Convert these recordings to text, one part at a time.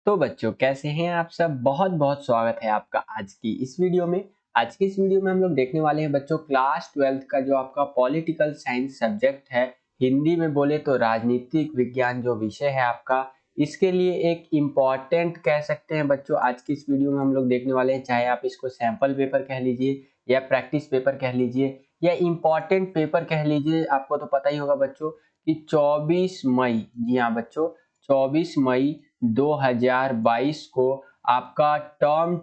तो बच्चों कैसे हैं आप सब। बहुत बहुत स्वागत है आपका आज की इस वीडियो में। आज की इस वीडियो में हम लोग देखने वाले हैं बच्चों क्लास 12th का जो आपका पॉलिटिकल साइंस सब्जेक्ट है, हिंदी में बोले तो राजनीतिक विज्ञान जो विषय है आपका, इसके लिए एक इम्पॉर्टेंट कह सकते हैं बच्चों। आज की इस वीडियो में हम लोग देखने वाले हैं, चाहे आप इसको सैंपल पेपर कह लीजिए या प्रैक्टिस पेपर कह लीजिए या इम्पॉर्टेंट पेपर कह लीजिए। आपको तो पता ही होगा बच्चों कि 24 मई, जी हाँ बच्चों, 24 मई 2022 को आपका टर्म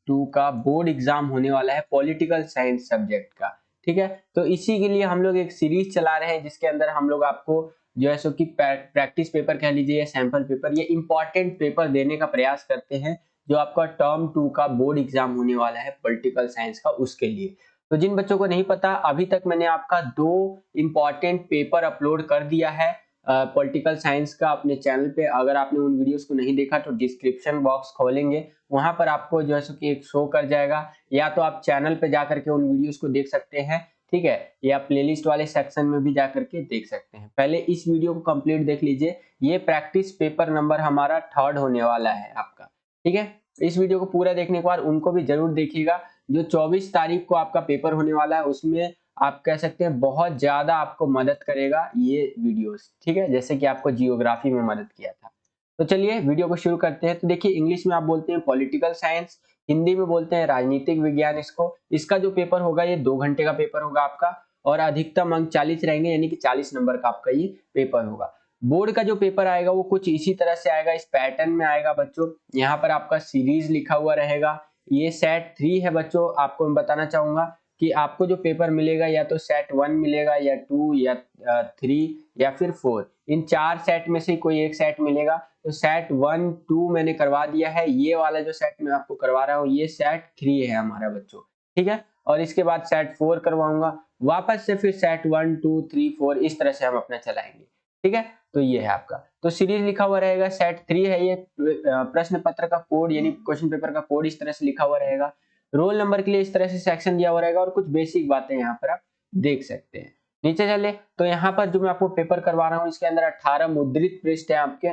टू का बोर्ड एग्जाम होने वाला है पॉलिटिकल साइंस सब्जेक्ट का। ठीक है, तो इसी के लिए हम लोग एक सीरीज चला रहे हैं जिसके अंदर हम लोग आपको जो है सो कि प्रैक्टिस पेपर कह लीजिए या सैंपल पेपर या इंपॉर्टेंट पेपर देने का प्रयास करते हैं जो आपका टर्म 2 का बोर्ड एग्जाम होने वाला है पॉलिटिकल साइंस का, उसके लिए। तो जिन बच्चों को नहीं पता, अभी तक मैंने आपका 2 इंपॉर्टेंट पेपर अपलोड कर दिया है पॉलिटिकल साइंस का अपने चैनल पे। अगर आपने उन वीडियोस को नहीं देखा तो डिस्क्रिप्शन बॉक्स खोलेंगे, वहां पर आपको जो है सो कि एक शो कर जाएगा, या तो आप चैनल पे जा करके उन वीडियोस को देख सकते हैं, ठीक है, या प्लेलिस्ट वाले सेक्शन में भी जा करके देख सकते हैं। पहले इस वीडियो को कंप्लीट देख लीजिए। ये प्रैक्टिस पेपर नंबर हमारा 3rd होने वाला है आपका, ठीक है। इस वीडियो को पूरा देखने के बाद उनको भी जरूर देखिएगा। जो 24 तारीख को आपका पेपर होने वाला है उसमें आप कह सकते हैं बहुत ज्यादा आपको मदद करेगा ये वीडियोस, ठीक है, जैसे कि आपको जियोग्राफी में मदद किया था। तो चलिए वीडियो को शुरू करते हैं। तो देखिए, इंग्लिश में आप बोलते हैं पॉलिटिकल साइंस, हिंदी में बोलते हैं राजनीतिक विज्ञान इसको। इसका जो पेपर होगा ये 2 घंटे का पेपर होगा आपका, और अधिकतम अंक 40 रहेंगे, यानी कि 40 नंबर का आपका ये पेपर होगा। बोर्ड का जो पेपर आएगा वो कुछ इसी तरह से आएगा, इस पैटर्न में आएगा बच्चों। यहाँ पर आपका सीरीज लिखा हुआ रहेगा। ये सेट 3 है बच्चों। आपको मैं बताना चाहूंगा कि आपको जो पेपर मिलेगा या तो सेट 1 मिलेगा या 2 या 3 या फिर 4, इन 4 सेट में से कोई एक सेट मिलेगा। तो सेट 1 2 मैंने करवा दिया है। ये वाला जो सेट मैं आपको करवा रहा हूँ ये सेट 3 है हमारा बच्चों, ठीक है। और इसके बाद सेट 4 करवाऊंगा, वापस से फिर सेट 1 2 3 4, इस तरह से हम अपना चलाएंगे, ठीक है। तो ये है आपका, तो सीरीज लिखा हुआ रहेगा। सेट 3 है ये। प्रश्न पत्र का कोड यानी क्वेश्चन पेपर का कोड इस तरह से लिखा हुआ रहेगा। रोल नंबर के लिए इस तरह से सेक्शन दिया हुआ रहेगा, और कुछ बेसिक बातें यहाँ पर आप देख सकते हैं। नीचे चले तो यहाँ पर जो मैं आपको पेपर करवा रहा हूँ इसके अंदर 18 मुद्रित पृष्ठ है आपके,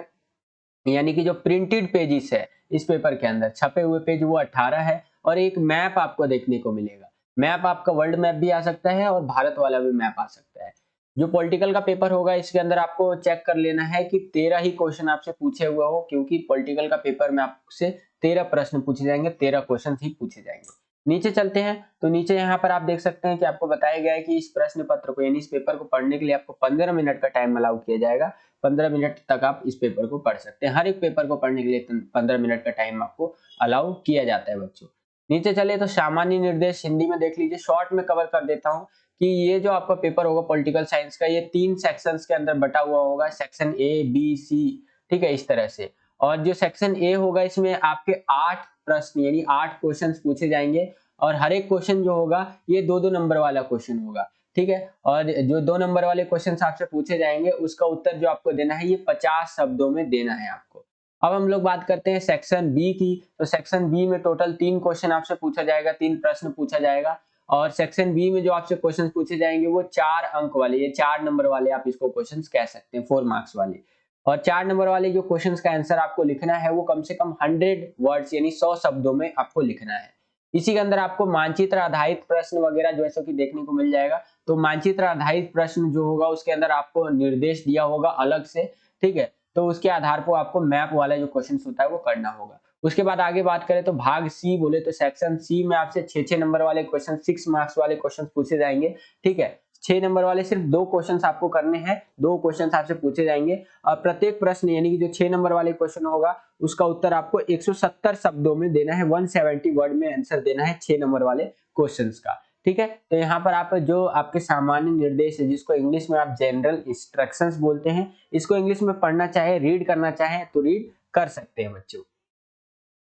यानी कि जो प्रिंटेड पेजेस है इस पेपर के अंदर छपे हुए पेज वो 18 है। और एक मैप आपको देखने को मिलेगा। मैप आपका वर्ल्ड मैप भी आ सकता है और भारत वाला भी मैप आ सकता है। जो पॉलिटिकल का पेपर होगा इसके अंदर आपको चेक कर लेना है कि 13 ही क्वेश्चन आपसे पूछे हुए हो, क्योंकि पॉलिटिकल का पेपर में आपसे 13 प्रश्न पूछे जाएंगे, 13 क्वेश्चन ही पूछे जाएंगे। नीचे चलते हैं तो नीचे यहाँ पर आप देख सकते हैं कि आपको बताया गया है कि इस प्रश्न पत्र को यानी इस पेपर को पढ़ने के लिए आपको 15 मिनट का टाइम अलाउ किया जाएगा। 15 मिनट तक आप इस पेपर को पढ़ सकते हैं। हर एक पेपर को पढ़ने के लिए 15 मिनट का टाइम आपको अलाउ किया जाता है बच्चों। नीचे चले तो सामान्य निर्देश हिंदी में देख लीजिए। शॉर्ट में कवर कर देता हूँ कि ये जो आपका पेपर होगा पॉलिटिकल साइंस का, ये 3 सेक्शंस के अंदर बटा हुआ होगा, सेक्शन ए बी सी, ठीक है, इस तरह से। और जो सेक्शन ए होगा इसमें आपके 8 प्रश्न यानी 8 क्वेश्चन पूछे जाएंगे, और हर एक क्वेश्चन जो होगा ये 2-2 नंबर वाला क्वेश्चन होगा, ठीक है। और जो 2 नंबर वाले क्वेश्चन आपसे पूछे जाएंगे उसका उत्तर जो आपको देना है ये 50 शब्दों में देना है आपको। अब हम लोग बात करते हैं सेक्शन बी की। तो सेक्शन बी में टोटल 3 क्वेश्चन आपसे पूछा जाएगा, 3 प्रश्न पूछा जाएगा। और सेक्शन बी में जो आपसे क्वेश्चन पूछे जाएंगे वो 4 अंक वाले, ये 4 नंबर वाले आप इसको क्वेश्चन कह सकते हैं, 4 मार्क्स वाले। और 4 नंबर वाले जो क्वेश्चन का आंसर आपको लिखना है वो कम से कम 100 वर्ड्स यानी 100 शब्दों में आपको लिखना है। इसी के अंदर आपको मानचित्र आधारित प्रश्न वगैरह जैसे कि देखने को मिल जाएगा। तो मानचित्र आधारित प्रश्न जो होगा उसके अंदर आपको निर्देश दिया होगा अलग से, ठीक है। तो उसके आधार पर आपको मैप वाला जो क्वेश्चन होता है वो करना होगा। उसके बाद आगे बात करें तो भाग सी बोले तो सेक्शन सी में आपसे 6-6 नंबर वाले क्वेश्चन, 6 मार्क्स वाले क्वेश्चन पूछे जाएंगे, ठीक है। 6 नंबर वाले सिर्फ 2 क्वेश्चंस आपको करने हैं, 2 क्वेश्चंस आपसे पूछे जाएंगे। और प्रत्येक प्रश्न यानी कि जो 6 नंबर वाले क्वेश्चन होगा उसका उत्तर आपको 170 शब्दों में देना है, 170 वर्ड में आंसर देना है 6 नंबर वाले क्वेश्चंस का, ठीक है। तो यहाँ पर आप जो आपके सामान्य निर्देश है जिसको इंग्लिश में आप जनरल इंस्ट्रक्शंस बोलते हैं, इसको इंग्लिश में पढ़ना चाहे रीड करना चाहे तो रीड कर सकते हैं बच्चों।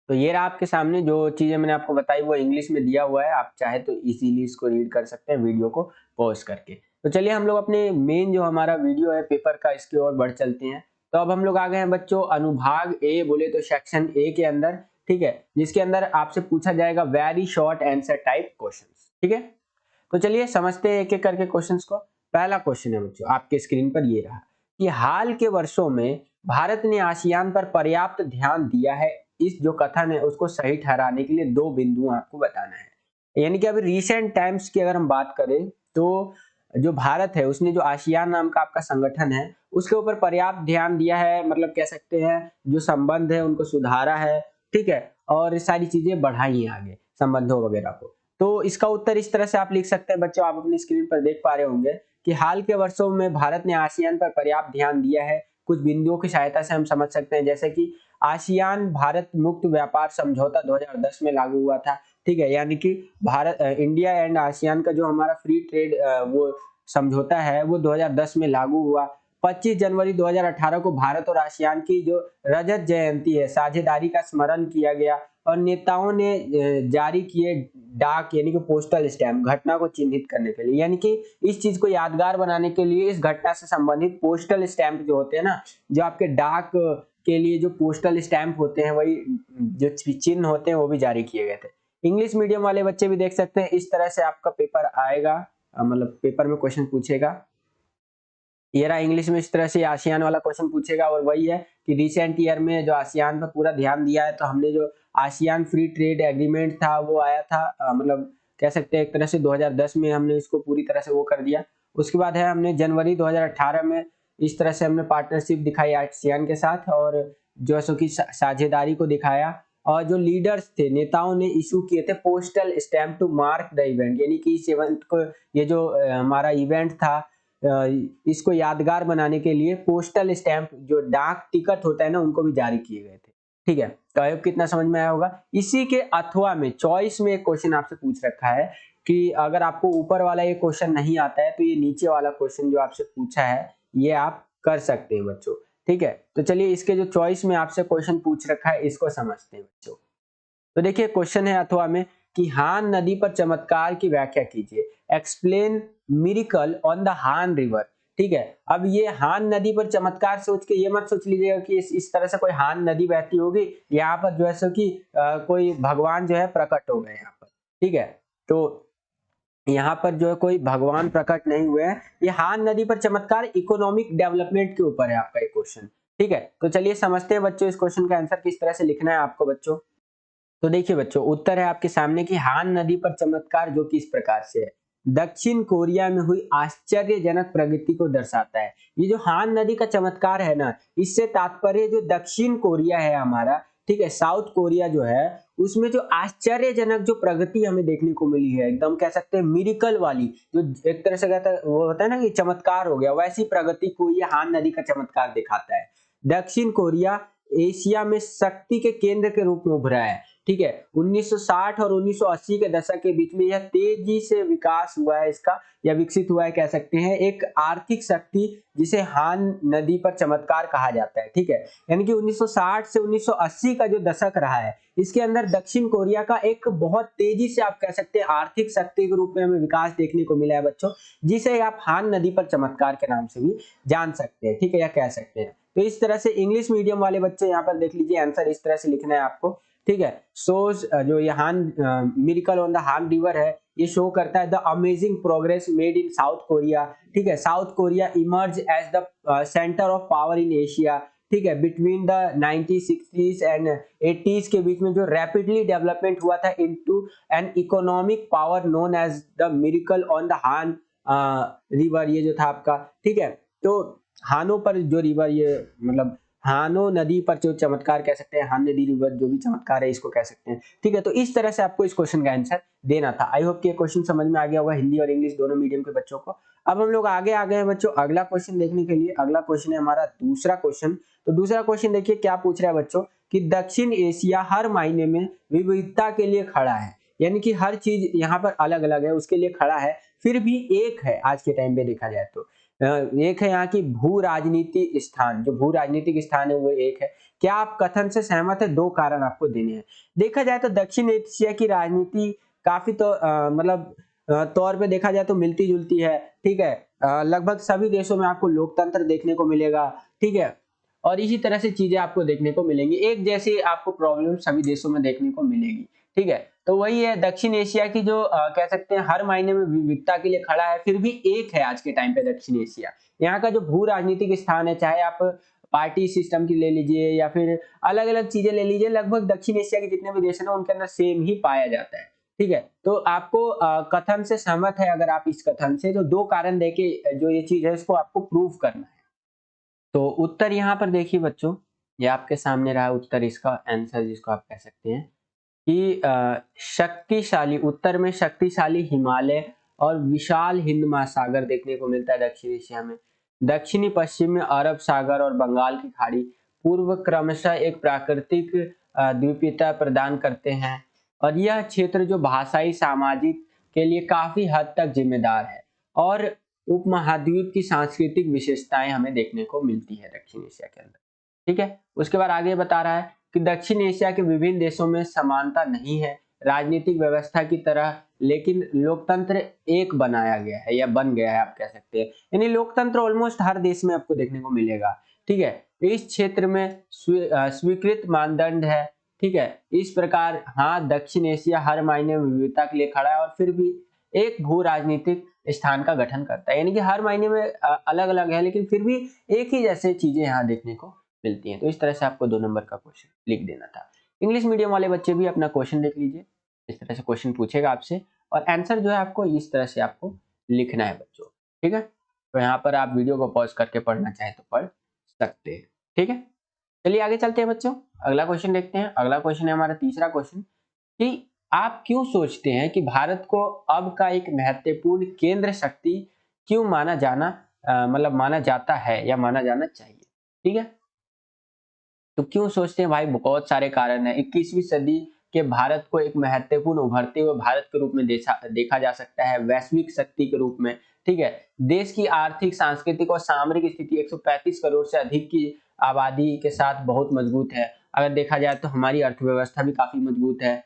तो ये रहा आपके सामने जो चीजें मैंने आपको बताई वो इंग्लिश में दिया हुआ है, आप चाहे तो इजीली इसको रीड कर सकते हैं वीडियो को पॉज करके। तो चलिए हम लोग अपने मेन जो हमारा वीडियो है पेपर का इसकी ओर बढ़ चलते हैं। तो अब हम लोग आ गए हैं बच्चों अनुभाग ए बोले तो सेक्शन ए के अंदर, ठीक है, जिसके अंदर आपसे पूछा जाएगा very short answer type question, ठीक है। तो चलिए समझते हैं एक एक करके क्वेश्चन को। पहला क्वेश्चन है बच्चों आपके स्क्रीन पर ये रहा कि हाल के वर्षों में भारत ने आसियान पर पर्याप्त ध्यान दिया है, इस जो कथन है उसको सही ठहराने के लिए 2 बिंदु आपको बताना है। यानी कि अभी रिसेंट टाइम्स की अगर हम बात करें तो जो भारत है उसने जो आसियान नाम का आपका संगठन है उसके ऊपर पर्याप्त ध्यान दिया है, मतलब कह सकते हैं जो संबंध है उनको सुधारा है, ठीक है, और ये सारी चीजें बढ़ाई हैं आगे संबंधों वगैरह को। तो इसका उत्तर इस तरह से आप लिख सकते हैं बच्चों, आप अपनी स्क्रीन पर देख पा रहे होंगे कि हाल के वर्षों में भारत ने आसियान पर पर्याप्त ध्यान दिया है। कुछ बिंदुओं की सहायता से हम समझ सकते हैं, जैसे कि आसियान भारत मुक्त व्यापार समझौता 2010 में लागू हुआ था, ठीक है, यानी कि भारत इंडिया एंड आसियान का जो हमारा फ्री ट्रेड वो समझौता है वो 2010 में लागू हुआ। 25 जनवरी 2018 को भारत और आसियान की जो रजत जयंती है साझेदारी का स्मरण किया गया और नेताओं ने जारी किए डाक यानी कि पोस्टल स्टैम्प घटना को चिन्हित करने के लिए, यानी कि इस चीज को यादगार बनाने के लिए इस घटना से संबंधित पोस्टल स्टैम्प जो होते हैं ना, जो आपके डाक के लिए जो पोस्टल स्टैम्प होते हैं वही जो चिन्ह होते हैं वो भी जारी किए गए थे। इंग्लिश मीडियम वाले बच्चे भी देख सकते हैं इस तरह से आपका पेपर आएगा, मतलब पेपर में क्वेश्चन पूछेगा। ये रहा इंग्लिश में इस तरह से आसियान वाला क्वेश्चन पूछेगा और वही है कि रिसेंट ईयर में जो आसियान पर पूरा ध्यान दिया है, तो हमने जो आसियान फ्री ट्रेड एग्रीमेंट था वो आया था, मतलब कह सकते हैं एक तरह से 2010 में हमने इसको पूरी तरह से वो कर दिया। उसके बाद है हमने जनवरी 2018 में इस तरह से हमने पार्टनरशिप दिखाई आसियान के साथ और जो सो की साझेदारी को दिखाया, और जो लीडर्स थे नेताओं ने इशू किए थे postal stamp to mark the event, यानी कि इस इवेंट को ये जो हमारा इवेंट था इसको यादगार बनाने के लिए पोस्टल स्टैंप जो डाक टिकट होता है ना उनको भी जारी किए गए थे, ठीक है। तो आई होप कितना समझ में आया होगा। इसी के अथवा में चॉइस में एक क्वेश्चन आपसे पूछ रखा है कि अगर आपको ऊपर वाला ये क्वेश्चन नहीं आता है तो ये नीचे वाला क्वेश्चन जो आपसे पूछा है ये आप कर सकते हैं बच्चों, ठीक है। तो चलिए इसके जो चॉइस में आपसे क्वेश्चन पूछ रखा है इसको समझते हैं बच्चों। तो देखिए क्वेश्चन है अथवा में कि हान नदी पर चमत्कार की व्याख्या कीजिए, explain miracle on the Han river, ठीक है। अब ये हान नदी पर चमत्कार सोच के ये मत सोच लीजिएगा कि इस तरह से कोई हान नदी बहती होगी, यहाँ पर जो है सो कि कोई भगवान जो है प्रकट हो गए यहाँ पर, ठीक है। तो यहाँ पर जो है कोई भगवान प्रकट नहीं हुए हैं, ये हान नदी पर चमत्कार इकोनॉमिक डेवलपमेंट के ऊपर है आपका ये क्वेश्चन, ठीक है। तो चलिए समझते हैं बच्चों इस क्वेश्चन का आंसर किस तरह से लिखना है आपको बच्चों। तो देखिए बच्चों उत्तर है आपके सामने कि हान नदी पर चमत्कार जो कि इस प्रकार से है, दक्षिण कोरिया में हुई आश्चर्यजनक प्रगति को दर्शाता है। ये जो हान नदी का चमत्कार है ना, इससे तात्पर्य जो दक्षिण कोरिया है हमारा, ठीक है, साउथ कोरिया जो है उसमें जो आश्चर्यजनक जो प्रगति हमें देखने को मिली है, एकदम कह सकते हैं मिरेकल वाली, जो एक तरह से कहता है वो होता है ना कि चमत्कार हो गया, वैसी प्रगति को ये हान नदी का चमत्कार दिखाता है। दक्षिण कोरिया एशिया में शक्ति के केंद्र के रूप में उभरा है, ठीक है। 1960 और 1980 के दशक के बीच में यह तेजी से विकास हुआ है इसका, या विकसित हुआ है कह सकते हैं, एक आर्थिक शक्ति जिसे हान नदी पर चमत्कार कहा जाता है, ठीक है। यानी कि 1960 से 1980 का जो दशक रहा है इसके अंदर दक्षिण कोरिया का एक बहुत तेजी से आप कह सकते हैं आर्थिक शक्ति के रूप में हमें विकास देखने को मिला है बच्चों, जिसे आप हान नदी पर चमत्कार के नाम से भी जान सकते हैं, ठीक है, या कह सकते हैं। तो इस तरह से इंग्लिश मीडियम वाले बच्चे यहाँ पर देख लीजिए आंसर इस तरह से लिखना है आपको, ठीक है। शोज जो ये Han miracle on the Han river है ये शो करता है the amazing progress made in South Korea, ठीक है। South Korea emerge as the centre of power in Asia, ठीक है, between the 1960s and 80s के बीच में जो रैपिडली डेवलपमेंट हुआ था into an economic power known as the miracle on the Han river, ये जो था आपका, ठीक है। तो हानो पर जो रिवर ये मतलब हानो नदी पर जो चमत्कार कह सकते हैं, हान नदी रिवर जो भी चमत्कार है इसको कह सकते हैं, ठीक है। तो इस तरह से आपको इस क्वेश्चन का आंसर देना था। आई होप कि ये क्वेश्चन समझ में आ गया होगा हिंदी और इंग्लिश दोनों मीडियम के बच्चों को। अब हम लोग आगे आ गए हैं बच्चों अगला क्वेश्चन देखने के लिए। अगला क्वेश्चन है हमारा दूसरा क्वेश्चन। तो दूसरा क्वेश्चन देखिए क्या पूछ रहा है बच्चों कि दक्षिण एशिया हर मायने में विविधता के लिए खड़ा है, यानी कि हर चीज यहाँ पर अलग अलग है उसके लिए खड़ा है, फिर भी एक है आज के टाइम पे देखा जाए तो। एक है यहाँ की भू राजनीति स्थान, जो भू राजनीतिक स्थान है वो एक है। क्या आप कथन से सहमत है? दो कारण आपको देने हैं। देखा जाए तो दक्षिण एशिया की राजनीति काफी तो मतलब तौर पे देखा जाए तो मिलती जुलती है, ठीक है। लगभग सभी देशों में आपको लोकतंत्र देखने को मिलेगा, ठीक है, और इसी तरह से चीजें आपको देखने को मिलेंगी, एक जैसी आपको प्रॉब्लम सभी देशों में देखने को मिलेगी, ठीक है। तो वही है दक्षिण एशिया की जो कह सकते हैं हर मायने में विविधता के लिए खड़ा है, फिर भी एक है आज के टाइम पे दक्षिण एशिया। यहाँ का जो भू राजनीतिक स्थान है, चाहे आप पार्टी सिस्टम की ले लीजिए या फिर अलग अलग चीजें ले लीजिए, लगभग दक्षिण एशिया के जितने भी देश है ना उनके अंदर सेम ही पाया जाता है। ठीक है, तो आपको कथन से सहमत है अगर आप इस कथन से, तो दो कारण देके जो ये चीज है इसको आपको प्रूव करना है। तो उत्तर यहाँ पर देखिए बच्चों, ये आपके सामने रहा उत्तर, इसका आंसर जिसको आप कह सकते हैं कि शक्तिशाली, उत्तर में शक्तिशाली हिमालय और विशाल हिंद महासागर देखने को मिलता है दक्षिण एशिया में। दक्षिणी पश्चिम में अरब सागर और बंगाल की खाड़ी पूर्व क्रमशः एक प्राकृतिक द्वीपीयता प्रदान करते हैं, और यह क्षेत्र जो भाषाई सामाजिक के लिए काफी हद तक जिम्मेदार है, और उपमहाद्वीप की सांस्कृतिक विशेषताएं हमें देखने को मिलती है दक्षिण एशिया के अंदर। ठीक है, उसके बाद आगे बता रहा है कि दक्षिण एशिया के विभिन्न देशों में समानता नहीं है राजनीतिक व्यवस्था की तरह, लेकिन लोकतंत्र एक बनाया गया है या बन गया है आप कह सकते हैं, यानी लोकतंत्र ऑलमोस्ट हर देश में आपको देखने को मिलेगा। ठीक है, इस क्षेत्र में स्वीकृत मानदंड है। ठीक है, इस प्रकार हाँ दक्षिण एशिया हर मायने में विविधता के लिए खड़ा है और फिर भी एक भू राजनीतिक स्थान का गठन करता है, यानी कि हर मायने में अलग अलग है लेकिन फिर भी एक ही जैसे चीजें यहाँ देखने को मिलती हैं। तो इस तरह से आपको 2 नंबर का क्वेश्चन लिख देना था। इंग्लिश मीडियम वाले बच्चे भी अपना क्वेश्चन देख लीजिए, इस तरह से क्वेश्चन पूछेगा आपसे और आंसर जो है आपको इस तरह से आपको लिखना है बच्चों। ठीक है, तो यहाँ पर आप वीडियो को पॉज करके पढ़ना चाहे तो पढ़ सकते हैं। ठीक है, चलिए आगे चलते हैं बच्चों, अगला क्वेश्चन देखते हैं। अगला क्वेश्चन है हमारा तीसरा क्वेश्चन कि आप क्यों सोचते हैं कि भारत को अब का एक महत्वपूर्ण केंद्र शक्ति क्यों माना जाना मतलब माना जाता है या माना जाना चाहिए। ठीक है, तो क्यों सोचते हैं भाई, बहुत सारे कारण हैं। 21वीं सदी के भारत को एक महत्वपूर्ण उभरते हुए भारत के रूप में देखा जा सकता है, वैश्विक शक्ति के रूप में। ठीक है, देश की आर्थिक, सांस्कृतिक और सामरिक स्थिति 135 करोड़ से अधिक की आबादी के साथ बहुत मजबूत है। अगर देखा जाए तो हमारी अर्थव्यवस्था भी काफी मजबूत है।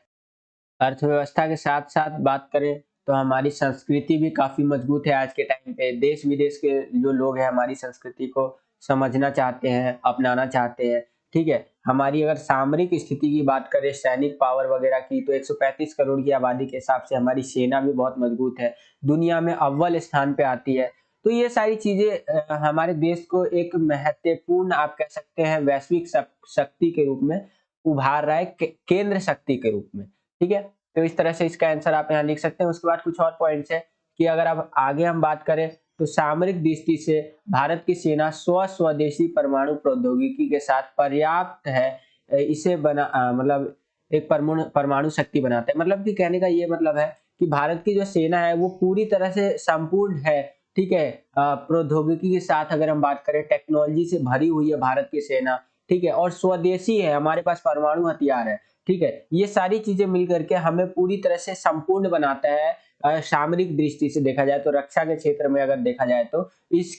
अर्थव्यवस्था के साथ साथ बात करें तो हमारी संस्कृति भी काफी मजबूत है। आज के टाइम पे देश विदेश के जो लोग हैं हमारी संस्कृति को समझना चाहते हैं, अपनाना चाहते हैं। ठीक है, हमारी अगर सामरिक स्थिति की बात करें, सैनिक पावर वगैरह की, तो 135 करोड़ की आबादी के हिसाब से हमारी सेना भी बहुत मजबूत है, दुनिया में अव्वल स्थान पे आती है। तो ये सारी चीजें हमारे देश को एक महत्वपूर्ण आप कह सकते हैं वैश्विक शक्ति के रूप में उभार रहा है, केंद्र शक्ति के रूप में। ठीक है, तो इस तरह से इसका आंसर आप यहाँ लिख सकते हैं। उसके बाद कुछ और पॉइंट्स है कि अगर अब आगे हम बात करें तो सामरिक दृष्टि से भारत की सेना स्वदेशी परमाणु प्रौद्योगिकी के साथ पर्याप्त है, इसे मतलब एक परमाणु शक्ति बनाता है। मतलब कि कहने का ये मतलब है कि भारत की जो सेना है वो पूरी तरह से संपूर्ण है। ठीक है, प्रौद्योगिकी के साथ अगर हम बात करें, टेक्नोलॉजी से भरी हुई है भारत की सेना। ठीक है, और स्वदेशी है, हमारे पास परमाणु हथियार है। ठीक है, ये सारी चीजें मिल करके हमें पूरी तरह से संपूर्ण बनाता है। सामरिक दृष्टि से देखा जाए तो रक्षा के क्षेत्र में अगर देखा जाए तो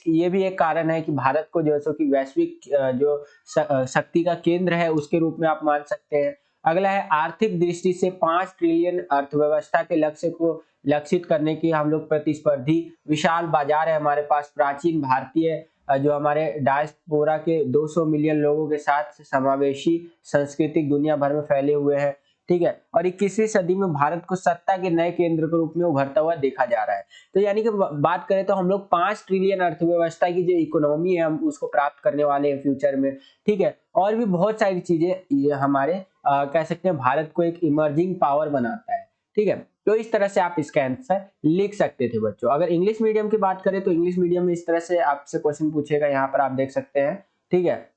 ये भी एक कारण है कि भारत को जैसे कि वैश्विक जो शक्ति का केंद्र है उसके रूप में आप मान सकते हैं। अगला है आर्थिक दृष्टि से 5 ट्रिलियन अर्थव्यवस्था के लक्ष्य को लक्षित करने की हम लोग प्रतिस्पर्धी विशाल बाजार है हमारे पास। प्राचीन भारतीय जो हमारे डायस्पोरा के 200 मिलियन लोगों के साथ समावेशी सांस्कृतिक दुनिया भर में फैले हुए हैं। ठीक है, और 21वीं सदी में भारत को सत्ता के नए केंद्र के रूप में उभरता हुआ देखा जा रहा है। तो यानी कि बात करें तो हम लोग 5 ट्रिलियन अर्थव्यवस्था की जो इकोनॉमी है हम उसको प्राप्त करने वाले हैं फ्यूचर में। ठीक है, और भी बहुत सारी चीजें ये हमारे कह सकते हैं भारत को एक इमर्जिंग पावर बनाता है। ठीक है, तो इस तरह से आप इसका आंसर लिख सकते थे बच्चों। अगर इंग्लिश मीडियम की बात करें तो इंग्लिश मीडियम में इस तरह से आपसे क्वेश्चन पूछेगा, यहाँ पर आप देख सकते हैं। ठीक है,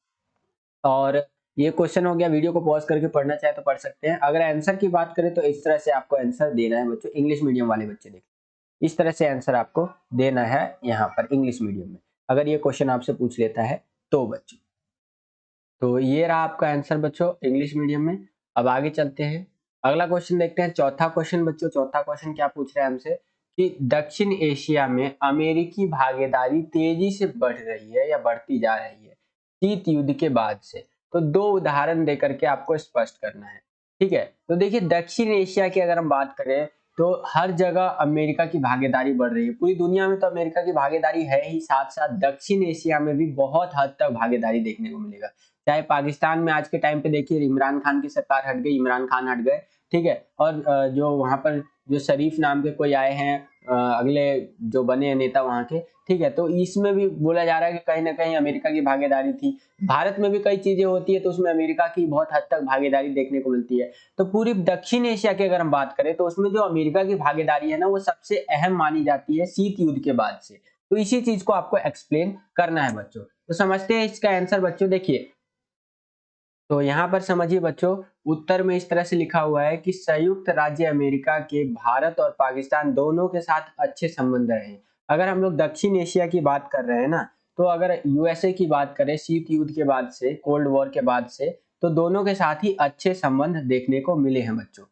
और ये क्वेश्चन हो गया, वीडियो को पॉज करके पढ़ना चाहे तो पढ़ सकते हैं। अगर आंसर की बात करें तो इस तरह से आपको आंसर देना है बच्चों। इंग्लिश मीडियम वाले बच्चे देखें, इस तरह से आंसर आपको देना है यहाँ पर इंग्लिश मीडियम में, अगर ये क्वेश्चन आपसे पूछ लेता है तो बच्चों। तो ये रहा आपका आंसर बच्चों इंग्लिश मीडियम में। अब आगे चलते हैं, अगला क्वेश्चन देखते हैं। चौथा क्वेश्चन बच्चों, चौथा क्वेश्चन क्या पूछ रहा है हमसे कि दक्षिण एशिया में अमेरिकी भागीदारी तेजी से बढ़ रही है या बढ़ती जा रही है शीत युद्ध के बाद से। तो 2 उदाहरण देकर के आपको स्पष्ट करना है। ठीक है, तो देखिए दक्षिण एशिया की अगर हम बात करें तो हर जगह अमेरिका की भागीदारी बढ़ रही है। पूरी दुनिया में तो अमेरिका की भागीदारी है ही, साथ साथ दक्षिण एशिया में भी बहुत हद तक भागीदारी देखने को मिलेगा। चाहे पाकिस्तान में आज के टाइम पे देखिए इमरान खान की सरकार हट गई, इमरान खान हट गए। ठीक है, और जो वहां पर जो शरीफ नाम के कोई आए हैं अगले जो बने हैं नेता वहाँ के, ठीक है। तो इसमें भी बोला जा रहा है कि कहीं ना कहीं अमेरिका की भागीदारी थी। भारत में भी कई चीजें होती है तो उसमें अमेरिका की बहुत हद तक भागीदारी देखने को मिलती है। तो पूरी दक्षिण एशिया की अगर हम बात करें तो उसमें जो अमेरिका की भागीदारी है ना, वो सबसे अहम मानी जाती है शीत युद्ध के बाद से। तो इसी चीज को आपको एक्सप्लेन करना है बच्चों। तो समझते हैं इसका आंसर बच्चों। देखिए, तो यहाँ पर समझिए बच्चों, उत्तर में इस तरह से लिखा हुआ है कि संयुक्त राज्य अमेरिका के भारत और पाकिस्तान दोनों के साथ अच्छे संबंध रहे। अगर हम लोग दक्षिण एशिया की बात कर रहे हैं ना, तो अगर यूएसए की बात करें शीत युद्ध के बाद से, कोल्ड वॉर के बाद से, तो दोनों के साथ ही अच्छे संबंध देखने को मिले हैं बच्चों।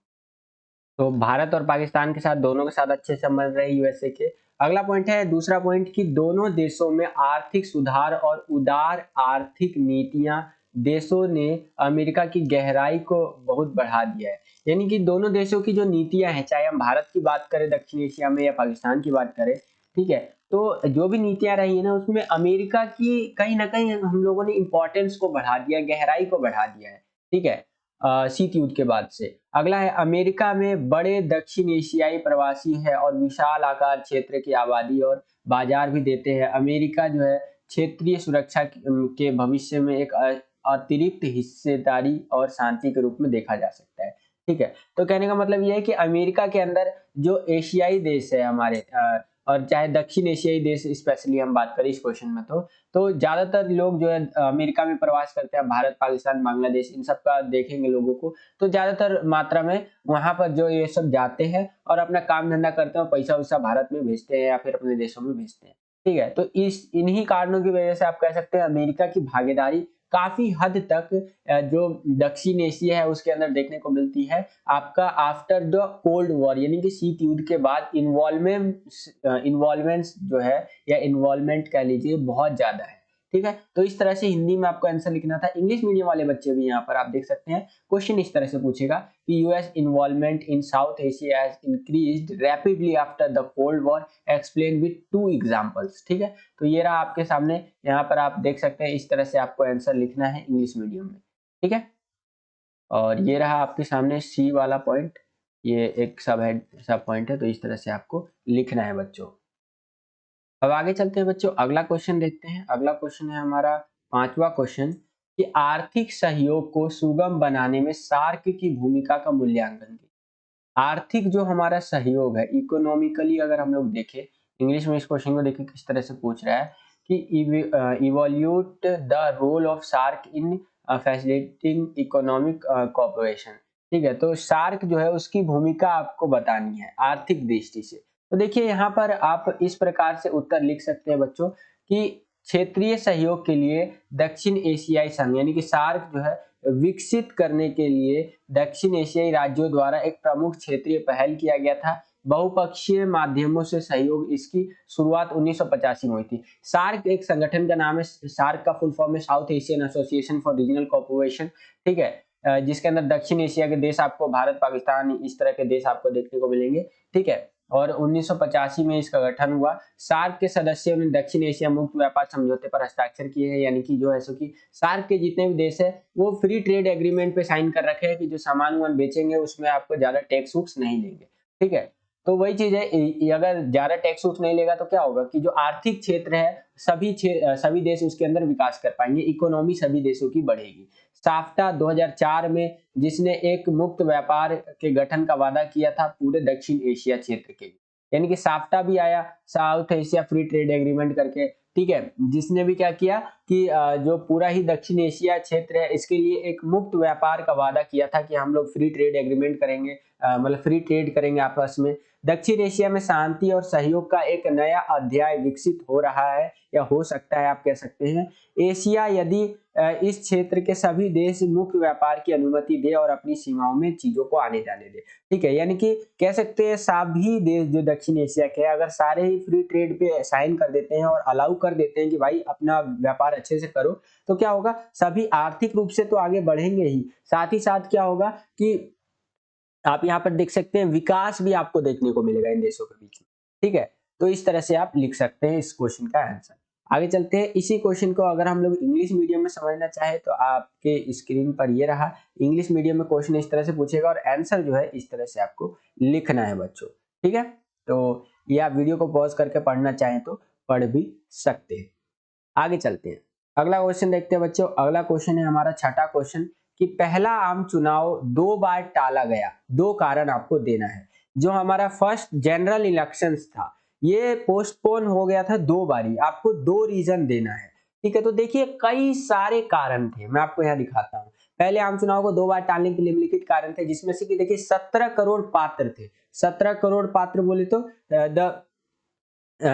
तो भारत और पाकिस्तान के साथ, दोनों के साथ अच्छे संबंध रहे यूएसए के। अगला पॉइंट है, दूसरा पॉइंट, कि दोनों देशों में आर्थिक सुधार और उदार आर्थिक नीतियां देशों ने अमेरिका की गहराई को बहुत बढ़ा दिया है। यानी कि दोनों देशों की जो नीतियां हैं, चाहे हम भारत की बात करें दक्षिण एशिया में या पाकिस्तान की बात करें, ठीक है, तो जो भी नीतियां रही है ना, उसमें अमेरिका की कहीं ना कहीं हम लोगों ने इंपॉर्टेंस को बढ़ा दिया, गहराई को बढ़ा दिया है, ठीक है, शीत युद्ध के बाद से। अगला है, अमेरिका में बड़े दक्षिण एशियाई प्रवासी है और विशाल आकार क्षेत्र की आबादी और बाजार भी देते हैं। अमेरिका जो है क्षेत्रीय सुरक्षा के भविष्य में एक अतिरिक्त हिस्सेदारी और शांति के रूप में देखा जा सकता है। ठीक है, तो कहने का मतलब यह है कि अमेरिका के अंदर जो एशियाई देश है हमारे, और चाहे दक्षिण एशियाई देश स्पेशली हम बात करें इस क्वेश्चन में, तो ज्यादातर लोग जो है अमेरिका में प्रवास करते हैं। भारत, पाकिस्तान, बांग्लादेश, इन सब का देखेंगे लोगों को, तो ज्यादातर मात्रा में वहां पर जो ये सब जाते हैं और अपना काम धंधा करते हैं और पैसा वैसा भारत में भेजते हैं या फिर अपने देशों में भेजते हैं। ठीक है, तो इन्हीं कारणों की वजह से आप कह सकते हैं अमेरिका की भागीदारी काफी हद तक जो दक्षिण एशिया है उसके अंदर देखने को मिलती है। आपका आफ्टर द कोल्ड वॉर, यानी कि शीत युद्ध के बाद इन्वॉल्वमेंट जो है, या इन्वॉल्वमेंट कह लीजिए, बहुत ज्यादा है। ठीक है, तो इस तरह से हिंदी में आपको आंसर लिखना था। इंग्लिश मीडियम वाले बच्चे भी यहाँ पर आप देख सकते हैं, क्वेश्चन इस तरह से पूछेगा कि US involvement in south Asia has increased rapidly after the cold war, explain with 2 examples. ठीक है, तो ये रहा आपके सामने, यहाँ पर आप देख सकते हैं, इस तरह से आपको आंसर लिखना है इंग्लिश मीडियम में। ठीक है, और ये रहा आपके सामने सी वाला पॉइंट, ये एक सब पॉइंट है, तो इस तरह से आपको लिखना है बच्चों। अब आगे चलते हैं बच्चों, अगला क्वेश्चन देखते हैं। अगला क्वेश्चन है हमारा 5वां क्वेश्चन, कि आर्थिक सहयोग को सुगम बनाने में सार्क की भूमिका का मूल्यांकन कीजिए। आर्थिक जो हमारा सहयोग है, इकोनॉमिकली अगर हम लोग देखें, इंग्लिश में इस क्वेश्चन को देखिए किस तरह से पूछ रहा है कि evaluate the role of SAARC in facilitating economic cooperation. ठीक है, तो सार्क जो है उसकी भूमिका आपको बतानी है आर्थिक दृष्टि से। तो देखिए, यहाँ पर आप इस प्रकार से उत्तर लिख सकते हैं बच्चों कि क्षेत्रीय सहयोग के लिए दक्षिण एशियाई संघ, यानी कि सार्क जो है, विकसित करने के लिए दक्षिण एशियाई राज्यों द्वारा एक प्रमुख क्षेत्रीय पहल किया गया था। बहुपक्षीय माध्यमों से सहयोग, इसकी शुरुआत 1985 में हुई थी। सार्क एक संगठन का नाम है, सार्क का फुल फॉर्म है south Asian association for regional cooperation. ठीक है, जिसके अंदर दक्षिण एशिया के देश आपको, भारत, पाकिस्तान, इस तरह के देश आपको देखने को मिलेंगे। ठीक है, और 1985 में इसका गठन हुआ। सार्क के सदस्यों ने दक्षिण एशिया मुक्त व्यापार समझौते पर हस्ताक्षर किए हैं, यानी कि जो है सो कि सार्क के जितने भी देश है वो फ्री ट्रेड एग्रीमेंट पे साइन कर रखे हैं कि जो सामान वामान बेचेंगे उसमें आपको ज्यादा टैक्स वुक्स नहीं लेंगे। ठीक है, तो वही चीज है, अगर ज्यादा टैक्स वुक्स नहीं लेगा तो क्या होगा कि जो आर्थिक क्षेत्र है, सभी देश उसके अंदर विकास कर पाएंगे, इकोनॉमी सभी देशों की बढ़ेगी। साफ्टा 2004 में, जिसने एक मुक्त व्यापार के गठन का वादा किया था पूरे दक्षिण एशिया क्षेत्र के लिए, यानी कि साफ्टा भी आया, south Asia free trade agreement करके। ठीक है, जिसने भी क्या किया कि जो पूरा ही दक्षिण एशिया क्षेत्र है इसके लिए एक मुक्त व्यापार का वादा किया था कि हम लोग फ्री ट्रेड एग्रीमेंट करेंगे, मतलब फ्री ट्रेड करेंगे आपस में। दक्षिण एशिया में शांति और सहयोग का एक नया अध्याय विकसित हो रहा है, या हो सकता है आप कह सकते हैं। एशिया यदि इस क्षेत्र के सभी देश मुक्त व्यापार की अनुमति दे और अपनी सीमाओं में चीजों को आने जाने दे। ठीक है, यानी कि कह सकते हैं सभी देश जो दक्षिण एशिया के, अगर सारे ही फ्री ट्रेड पे साइन कर देते हैं और अलाउ कर देते हैं कि भाई अपना व्यापार अच्छे से करो, तो क्या होगा, सभी आर्थिक रूप से तो आगे बढ़ेंगे ही, साथ ही साथ क्या होगा कि आप यहाँ पर देख सकते हैं विकास भी आपको देखने को मिलेगा इन देशों के बीच में। ठीक है, तो इस तरह से आप लिख सकते हैं इस क्वेश्चन का आंसर। आगे चलते हैं, इसी क्वेश्चन को अगर हम लोग इंग्लिश मीडियम में समझना चाहे तो आपके स्क्रीन पर ये रहा, इंग्लिश मीडियम में क्वेश्चन इस तरह से पूछेगा और आंसर जो है इस तरह से आपको लिखना है बच्चों। ठीक है, तो या वीडियो को पॉज करके पढ़ना चाहें तो पढ़ भी सकते हैं। आगे चलते हैं, अगला क्वेश्चन देखते हैं बच्चों। अगला क्वेश्चन है हमारा छठा क्वेश्चन कि पहला आम चुनाव 2 बार टाला गया, 2 कारण आपको देना है। जो हमारा फर्स्ट जनरल इलेक्शंस था ये पोस्टपोन हो गया था 2 बारी, आपको 2 रीजन देना है। ठीक है, तो देखिए कई सारे कारण थे, मैं आपको यहाँ दिखाता हूँ। पहले आम चुनाव को 2 बार टालने के निम्नलिखित कारण थे, जिसमें से कि देखिए 17 करोड़ पात्र थे। 17 करोड़ पात्र बोले तो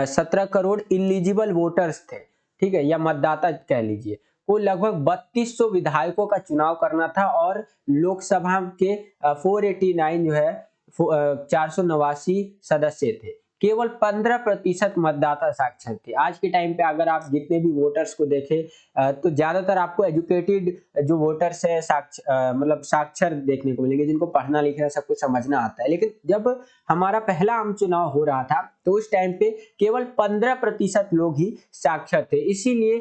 17 करोड़ इलिजिबल वोटर्स थे, ठीक है, या मतदाता कह लीजिए। को लगभग 3200 विधायकों का चुनाव करना था और लोकसभा के 489 जो है 489 सदस्य थे। केवल 15% मतदाता साक्षर थे। आज के टाइम पे अगर आप जितने भी वोटर्स को देखें तो ज्यादातर आपको एजुकेटेड जो वोटर्स है मतलब साक्षर देखने को मिलेंगे, जिनको पढ़ना लिखना सब कुछ समझना आता है। लेकिन जब हमारा पहला आम चुनाव हो रहा था तो उस टाइम पे केवल 15% लोग ही साक्षर थे। इसीलिए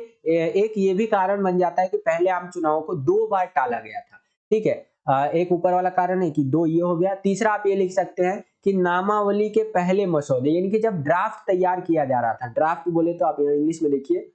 एक ये भी कारण बन जाता है कि पहले आम चुनाव को 2 बार टाला गया था। ठीक है, एक ऊपर वाला कारण है कि 2 ये हो गया। तीसरा आप ये लिख सकते हैं कि नामावली के पहले मसौदे, यानी कि जब ड्राफ्ट तैयार किया जा रहा था, ड्राफ्ट बोले तो आप इंग्लिश में देखिए,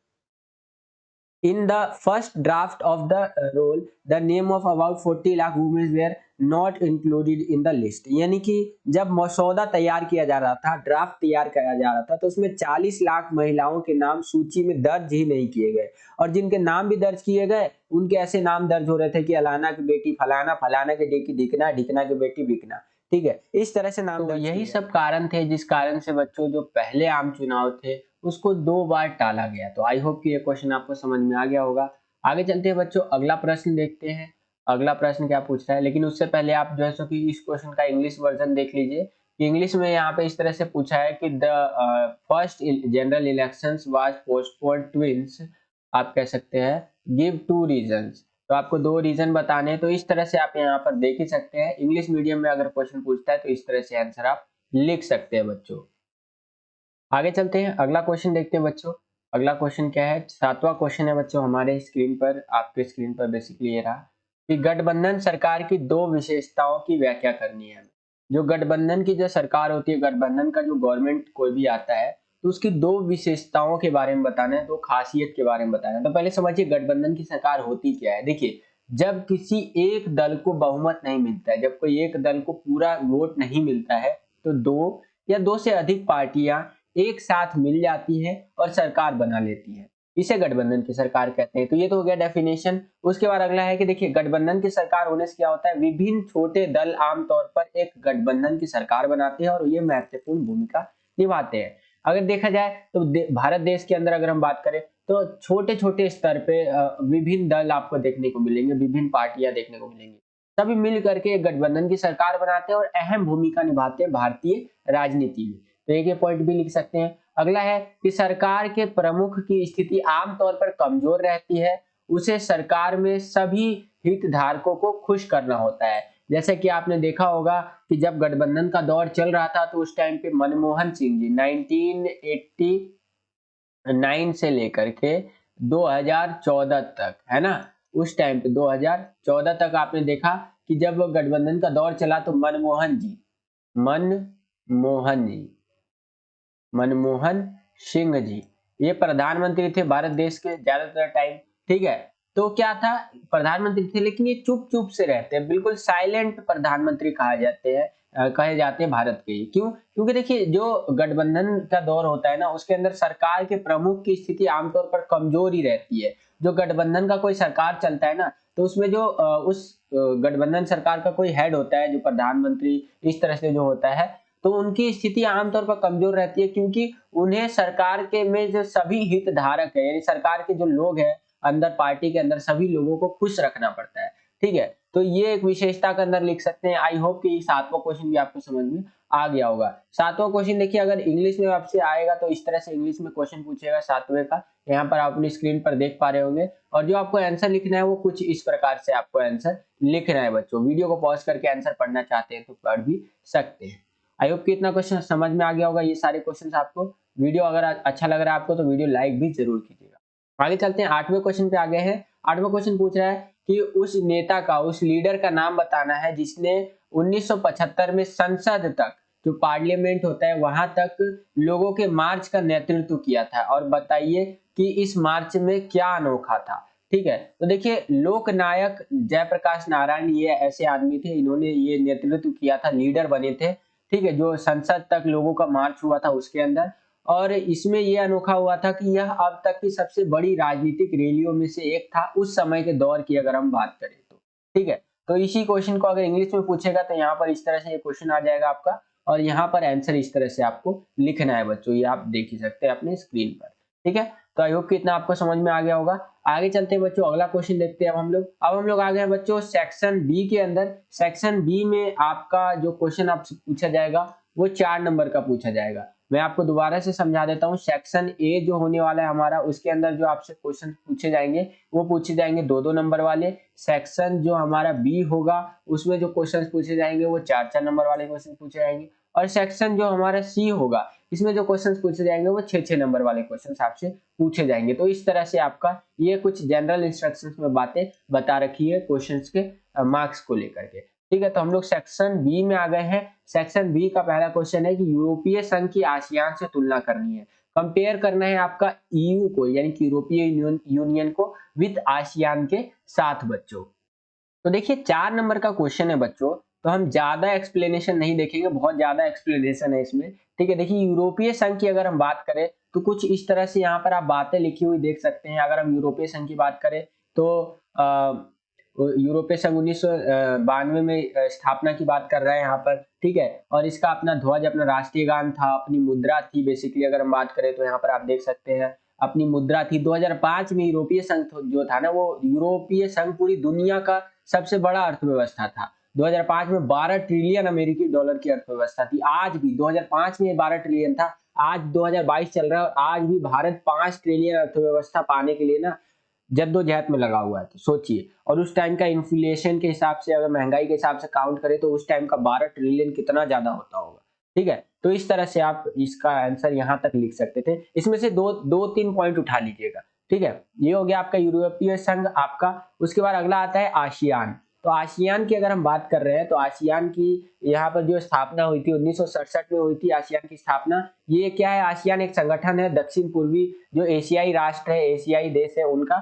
in the first draft of the roll the name of about 40 lakh women were not included in the list। यानी कि जब मसौदा तैयार किया जा रहा था, ड्राफ्ट तैयार किया जा रहा था, तो उसमें 40 लाख महिलाओं के नाम सूची में दर्ज ही नहीं किए गए। और जिनके नाम भी दर्ज किए गए उनके ऐसे नाम दर्ज हो रहे थे कि अलाना की बेटी फलाना, फलाना की बेटी ढिकना, ढिकना की बेटी बिकना। ठीक है, इस तरह से नाम। तो यही सब कारण थे जिस कारण से बच्चों जो पहले आम चुनाव थे उसको 2 बार टाला गया। तो आई होप कि ये क्वेश्चन आपको समझ में आ गया होगा। आगे चलते हैं बच्चों, अगला प्रश्न देखते हैं। अगला प्रश्न क्या पूछ रहा है, लेकिन उससे पहले आप जो है सो कि इस क्वेश्चन का इंग्लिश वर्जन देख लीजिए। इंग्लिश में यहाँ पे इस तरह से पूछा है कि the first general elections was postponed twins, आप कह सकते हैं गिव 2 रीजंस। तो आपको 2 रीजन बताने हैं, तो इस तरह से आप यहाँ पर देख ही सकते हैं। इंग्लिश मीडियम में अगर क्वेश्चन पूछता है तो इस तरह से आंसर आप लिख सकते हैं बच्चों। आगे चलते हैं, अगला क्वेश्चन देखते हैं बच्चों। अगला क्वेश्चन क्या है, 7वां क्वेश्चन है बच्चों हमारे स्क्रीन पर, आपके स्क्रीन पर बेसिकली ये रहा कि गठबंधन सरकार की 2 विशेषताओं की व्याख्या करनी है। जो गठबंधन की जो सरकार होती है, गठबंधन का जो गवर्नमेंट कोई भी आता है, तो उसकी 2 विशेषताओं के बारे में बताना है, 2 खासियत के बारे में बताना है। तो पहले समझिए गठबंधन की सरकार होती क्या है। देखिए, जब किसी एक दल को बहुमत नहीं मिलता है, जब कोई एक दल को पूरा वोट नहीं मिलता है, तो 2 या 2 से अधिक पार्टियां एक साथ मिल जाती है और सरकार बना लेती है, इसे गठबंधन की सरकार कहते हैं। तो ये तो हो गया डेफिनेशन। उसके बाद अगला है कि देखिए गठबंधन की सरकार होने से क्या होता है, विभिन्न छोटे दल आमतौर पर एक गठबंधन की सरकार बनाते हैं और ये महत्वपूर्ण भूमिका निभाते हैं। अगर देखा जाए तो भारत देश के अंदर अगर हम बात करें तो छोटे छोटे स्तर पे विभिन्न दल आपको देखने को मिलेंगे, विभिन्न पार्टियां देखने को मिलेंगी, सभी मिल करके एक गठबंधन की सरकार बनाते हैं और अहम भूमिका निभाते हैं भारतीय राजनीति में। तो एक ये पॉइंट भी लिख सकते हैं। अगला है कि सरकार के प्रमुख की स्थिति आमतौर पर कमजोर रहती है, उसे सरकार में सभी हितधारकों को खुश करना होता है। जैसे कि आपने देखा होगा कि जब गठबंधन का दौर चल रहा था तो उस टाइम पे मनमोहन सिंह जी 1989 से लेकर के 2014 तक, है ना, उस टाइम पे 2014 तक आपने देखा कि जब गठबंधन का दौर चला तो मनमोहन सिंह जी ये प्रधानमंत्री थे भारत देश के ज्यादातर टाइम। ठीक है, तो क्या था, प्रधानमंत्री थे लेकिन ये चुप चुप से रहते हैं, बिल्कुल साइलेंट प्रधानमंत्री कहे जाते हैं भारत के। क्यों? क्योंकि देखिए जो गठबंधन का दौर होता है ना, उसके अंदर सरकार के प्रमुख की स्थिति आमतौर पर कमजोर ही रहती है। जो गठबंधन का कोई सरकार चलता है ना, तो उसमें जो उस गठबंधन सरकार का कोई हेड होता है, जो प्रधानमंत्री इस तरह से जो होता है, तो उनकी स्थिति आमतौर पर कमजोर रहती है, क्योंकि उन्हें सरकार के में जो सभी हितधारक है, यानी सरकार के जो लोग हैं अंदर, पार्टी के अंदर सभी लोगों को खुश रखना पड़ता है। ठीक है, तो ये एक विशेषता के अंदर लिख सकते हैं। आई होप कि 7वां क्वेश्चन भी आपको समझ में आ गया होगा। 7वां क्वेश्चन देखिए, अगर इंग्लिश में आपसे आएगा तो इस तरह से इंग्लिश में क्वेश्चन पूछेगा 7वें का, यहाँ पर आप अपनी स्क्रीन पर देख पा रहे होंगे। और जो आपको आंसर लिखना है वो कुछ इस प्रकार से आपको आंसर लिखना है बच्चों। वीडियो को पॉज करके आंसर पढ़ना चाहते हैं तो पढ़ भी सकते हैं। आई होप कि इतना क्वेश्चन समझ में आ गया होगा, ये सारे क्वेश्चन आपको। वीडियो अगर अच्छा लग रहा है आपको तो वीडियो लाइक भी जरूर कीजिएगा। आगे चलते हैं, 8वें क्वेश्चन पे आ गए हैं। 8वां क्वेश्चन पूछ रहा है कि उस नेता का, उस लीडर का नाम बताना है जिसने 1975 में संसद तक जो पार्लियामेंट होता है वहां तक लोगों के मार्च का नेतृत्व किया था। और बताइए कि इस मार्च में क्या अनोखा था। ठीक है, तो देखिए लोकनायक जयप्रकाश नारायण ये ऐसे आदमी थे, इन्होंने ये नेतृत्व किया था, लीडर बने थे। ठीक है, जो संसद तक लोगों का मार्च हुआ था उसके अंदर। और इसमें ये अनोखा हुआ था कि यह अब तक की सबसे बड़ी राजनीतिक रैलियों में से एक था उस समय के दौर की अगर हम बात करें तो। ठीक है, तो इसी क्वेश्चन को अगर इंग्लिश में पूछेगा तो यहाँ पर इस तरह से ये क्वेश्चन आ जाएगा आपका, और यहाँ पर आंसर इस तरह से आपको लिखना है बच्चों, ये आप देख ही सकते हैं अपने स्क्रीन पर। ठीक है, तो आई होप कि इतना आपको समझ में आ गया होगा। आगे चलते हैं बच्चों, अगला क्वेश्चन देखते हैं अब हम लोग आ गए हैं बच्चों सेक्शन बी के अंदर। सेक्शन बी में आपका जो क्वेश्चन आपसे पूछा जाएगा वो 4 नंबर का पूछा जाएगा। मैं आपको दोबारा से समझा देता हूँ, सेक्शन ए जो होने वाला है हमारा, उसके अंदर जो आपसे क्वेश्चन पूछे जाएंगे वो पूछे जाएंगे 2-2 नंबर वाले। सेक्शन जो हमारा बी होगा उसमें जो क्वेश्चन पूछे जाएंगे वो 4-4 नंबर वाले क्वेश्चन पूछे जाएंगे। और सेक्शन जो हमारा सी होगा इसमें जो क्वेश्चंस पूछे जाएंगे वो 6-6 नंबर वाले क्वेश्चंस आपसे पूछे जाएंगे। तो इस तरह से आपका ये कुछ जनरल इंस्ट्रक्शंस में बातें बता रखी है क्वेश्चंस के मार्क्स को लेकर के। ठीक है, तो हम लोग सेक्शन बी में आ गए हैं। सेक्शन बी का पहला क्वेश्चन है कि यूरोपीय संघ की आसियान से तुलना करनी है, कंपेयर करना है आपका ईयू को यानी कि यूरोपीय यूनियन को विद आसियान के साथ बच्चों। तो देखिए 4 नंबर का क्वेश्चन है बच्चों, तो हम ज्यादा एक्सप्लेनेशन नहीं देखेंगे, बहुत ज्यादा एक्सप्लेनेशन है इसमें। ठीक है, देखिए यूरोपीय संघ की अगर हम बात करें तो कुछ इस तरह से यहाँ पर आप बातें लिखी हुई देख सकते हैं। अगर हम यूरोपीय संघ की बात करें तो यूरोपीय संघ 1992 में स्थापना की बात कर रहे हैं यहाँ पर। ठीक है, और इसका अपना ध्वज, अपना राष्ट्रीय गान था, अपनी मुद्रा थी। बेसिकली अगर हम बात करें तो यहाँ पर आप देख सकते हैं अपनी मुद्रा थी। 2005 में यूरोपीय संघ जो था ना, वो यूरोपीय संघ पूरी दुनिया का सबसे बड़ा अर्थव्यवस्था था। 2005 में 12 ट्रिलियन अमेरिकी डॉलर की अर्थव्यवस्था थी। आज भी 2005 में 12 ट्रिलियन था, आज 2022 चल रहा है और आज भी भारत 5 ट्रिलियन अर्थव्यवस्था पाने के लिए ना जद्दोजहद में लगा हुआ है। तो सोचिए, और उस टाइम का इन्फ्लेशन के हिसाब से, अगर महंगाई के हिसाब से काउंट करें तो उस टाइम का 12 ट्रिलियन कितना ज्यादा होता होगा। ठीक है, तो इस तरह से आप इसका आंसर यहाँ तक लिख सकते थे। इसमें से दो तीन पॉइंट उठा लीजिएगा। ठीक है, ये हो गया आपका यूरोपीय संघ आपका। उसके बाद अगला आता है आसियान। तो आसियान की अगर हम बात कर रहे हैं तो आसियान की यहाँ पर जो स्थापना हुई थी 1967 में हुई थी आसियान की स्थापना। ये क्या है, आसियान एक संगठन है दक्षिण पूर्वी जो एशियाई राष्ट्र है, एशियाई देश है उनका।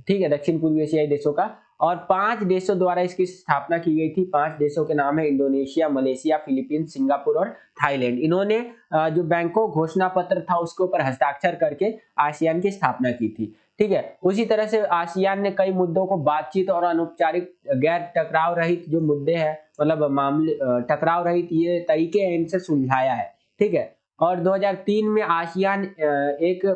ठीक है, दक्षिण पूर्वी एशियाई देशों का। और 5 देशों द्वारा इसकी स्थापना की गई थी। 5 देशों के नाम है इंडोनेशिया, मलेशिया, फिलीपींस, सिंगापुर और थाईलैंड। इन्होंने जो बैंकॉक घोषणा पत्र था उसके ऊपर हस्ताक्षर करके आसियान की स्थापना की थी। ठीक है, उसी तरह से आसियान ने कई मुद्दों को बातचीत और अनौपचारिक गैर टकराव रहित जो मुद्दे हैं, मतलब मामले टकराव रहित ये तरीके हैं, इनसे सुलझाया है। ठीक है, और 2003 में आसियान एक